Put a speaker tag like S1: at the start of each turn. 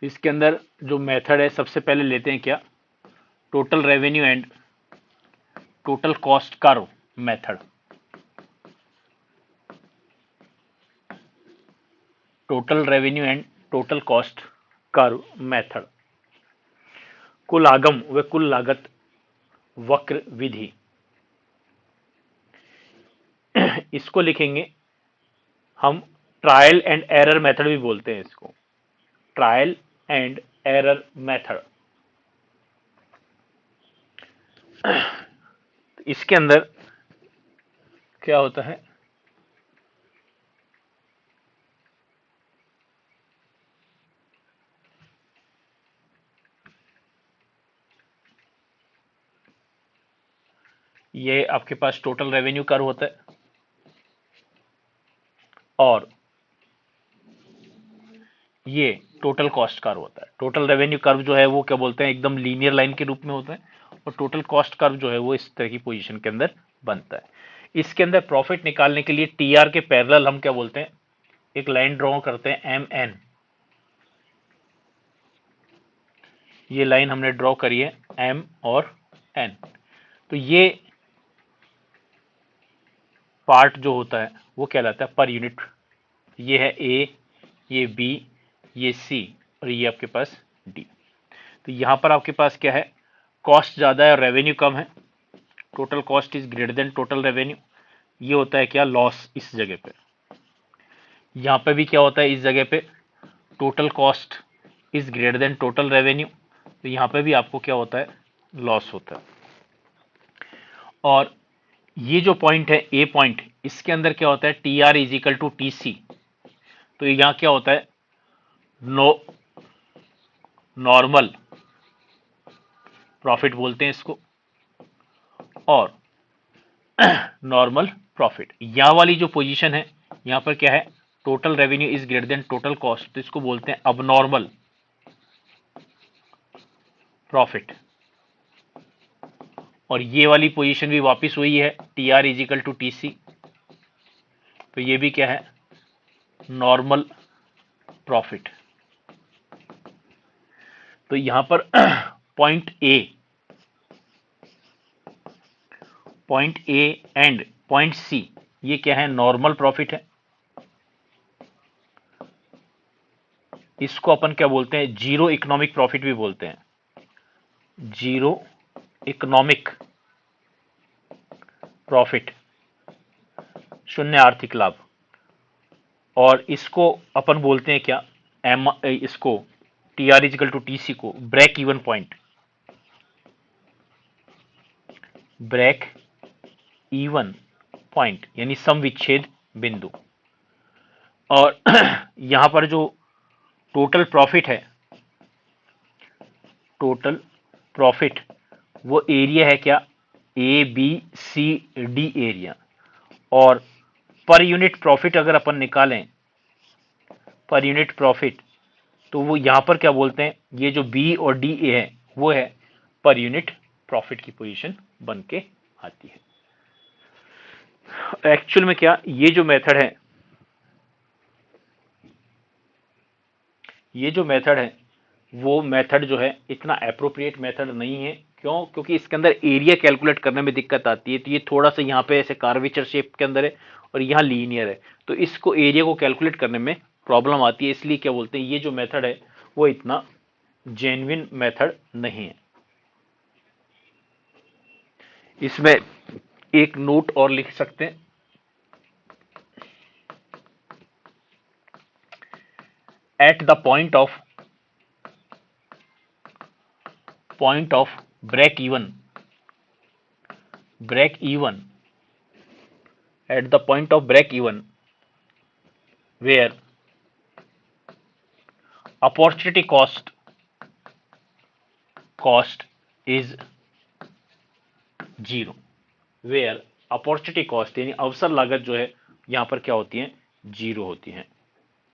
S1: तो इसके अंदर जो मेथड है सबसे पहले लेते हैं क्या, total revenue and total cost curve method. Total revenue and total cost curve method. कुल आगम व कुल लागत वक्र विधि, इसको लिखेंगे हम ट्रायल एंड एरर मेथड भी बोलते हैं इसको, ट्रायल एंड एरर मेथड। इसके अंदर क्या होता है, ये आपके पास टोटल रेवेन्यू कर्व होता है और ये टोटल कॉस्ट कर्व होता है। टोटल रेवेन्यू कर्व जो है वो क्या बोलते हैं, एकदम लीनियर लाइन के रूप में होता है, और टोटल कॉस्ट कर्व जो है वो इस तरह की पोजीशन के अंदर बनता है। इसके अंदर प्रॉफिट निकालने के लिए टीआर के पैरेलल हम क्या बोलते हैं, एक लाइन ड्रॉ करते हैं एम एन। ये लाइन हमने ड्रॉ करी है एम और एन। तो ये पार्ट जो होता है वो कहलाता है पर यूनिट। ये है ए, ये बी, ये सी और ये आपके पास डी। तो यहां पर आपके पास क्या है, कॉस्ट ज्यादा है और रेवेन्यू कम है, total cost is greater than total revenue. ये होता है क्या, लॉस इस जगह पे। यहां पे भी क्या होता है, इस जगह पे total cost is greater than total revenue, तो यहां पे भी आपको क्या होता है, लॉस होता है। और ये जो पॉइंट है ए पॉइंट, इसके अंदर क्या होता है, T R is equal to T C. तो यहां क्या होता है, नो नॉर्मल प्रॉफिट बोलते हैं इसको, और नॉर्मल प्रॉफिट। यहां वाली जो पोजीशन है, यहां पर क्या है, total revenue is greater than total cost, तो इसको बोलते हैं अबनॉर्मल प्रॉफिट। और ये वाली पोजीशन भी वापस हुई है T R is equal to T C, तो ये भी क्या है, नॉर्मल प्रॉफिट। तो यहां पर point A and point C, ये क्या है, नॉर्मल प्रॉफिट है। इसको अपन क्या बोलते हैं, जीरो इकोनॉमिक प्रॉफिट भी बोलते हैं, जीरो इकोनॉमिक प्रॉफिट, शून्य आर्थिक लाभ। और इसको अपन बोलते हैं क्या, एम, इसको T R equal to T C को break even point, break even point यानी सम विच्छेद बिंदु। और यहां पर जो टोटल प्रॉफिट है, टोटल प्रॉफिट वो एरिया है क्या, A B C D area. और पर यूनिट प्रॉफिट अगर अपन निकालें, पर यूनिट प्रॉफिट, तो वो यहां पर क्या बोलते हैं, ये जो बी और डी ए है वो है पर यूनिट प्रॉफिट की पोजीशन बन के आती है। एक्चुअल में क्या, ये जो मेथड है, ये जो मेथड है वो मेथड जो है इतना अप्रोप्रिएट मेथड नहीं है। क्यों, क्योंकि इसके अंदर एरिया कैलकुलेट करने में दिक्कत आती है। तो ये थोड़ा सा यहाँ पे ऐसे कार्वेचर शेप के अंदर है और यहाँ लीनियर है, तो इसको एरिया को कैलकुलेट करने में प्रॉब्लम आती है। इसलिए क्या बोलते हैं, ये जो मेथड है वो इतना जेन्युइन मेथड नहीं है। इसमें एक नोट और लिख सकते हैं, at the point of break even at the point of break even where opportunity cost is zero, where opportunity cost यानी अवसर लागत जो है यहां पर क्या होती है, जीरो होती है।